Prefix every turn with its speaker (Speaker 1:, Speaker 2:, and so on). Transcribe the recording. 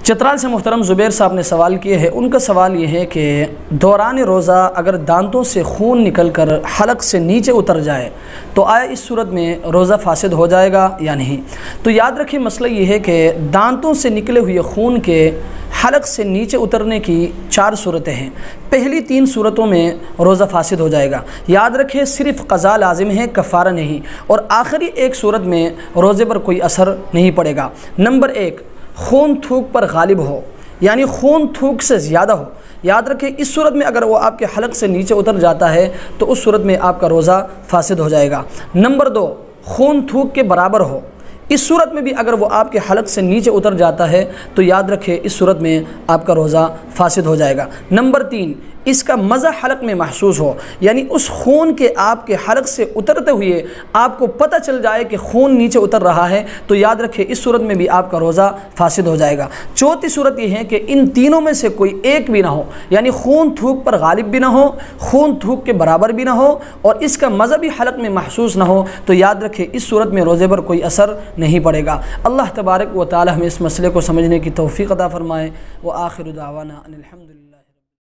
Speaker 1: چترال سے محترم زبیر صاحب نے سوال کیے ہیں۔ ان کا سوال یہ ہے کہ دوران روزہ اگر دانتوں سے خون نکل کر حلق سے نیچے اتر جائے تو آیا اس صورت میں روزہ فاسد ہو جائے گا یا نہیں؟ تو یاد رکھیں مسئلہ یہ ہے کہ دانتوں سے نکلے ہوئے خون کے حلق سے نیچے اترنے کی 4 صورتیں ہیں۔ پہلی 3 صورتوں میں روزہ فاسد ہو جائے گا۔ یاد رکھیں صرف قضا لازم ہے، کفارہ نہیں، اور آخری ایک صورت میں روزے پر کوئی اثر نہیں پڑے گا۔ نمبر 1، خون تھوک پر غالب ہو، یعنی خون تھوک سے زیادہ ہو۔ یاد رکھیں اس صورت میں اگر وہ آپ کے حلق سے نیچے اتر جاتا ہے تو اس صورت میں آپ کا روزہ فاسد ہو جائے گا۔ نمبر 2، خون تھوک کے برابر ہو، اس صورت میں بھی اگر وہ آپ کے حلق سے نیچے اتر جاتا ہے تو یاد رکھیں اس صورت میں آپ کا روزہ فاسد ہو جائے گا۔ نمبر 3، اس کا مزہ حلق میں محسوس ہو، یعنی اس خون کے آپ کے حلق سے اترتے ہوئے آپ کو پتہ چل جائے کہ خون نیچے اتر رہا ہے تو یاد رکھیں اس صورت میں بھی آپ کا روزہ فاسد ہو جائے گا۔ چوتھی صورت یہ ہے کہ ان تینوں میں سے کوئی ایک بھی نہ ہو، یعنی خون تھوک پر غالب بھی نہ ہو، خون تھوک کے برابر بھی نہ ہو، اور اس کا مزہ بھی حلق میں محسوس نہ ہو تو یاد رکھیں اس صورت میں روزے پر کوئی اثر نہیں پڑے گا۔ اللہ تبارک و تعالی ہمیں اس مسئلے کو سمجھنے کی توفیق عطا فرمائے۔ وآخر دعوانا ان الحمدللہ۔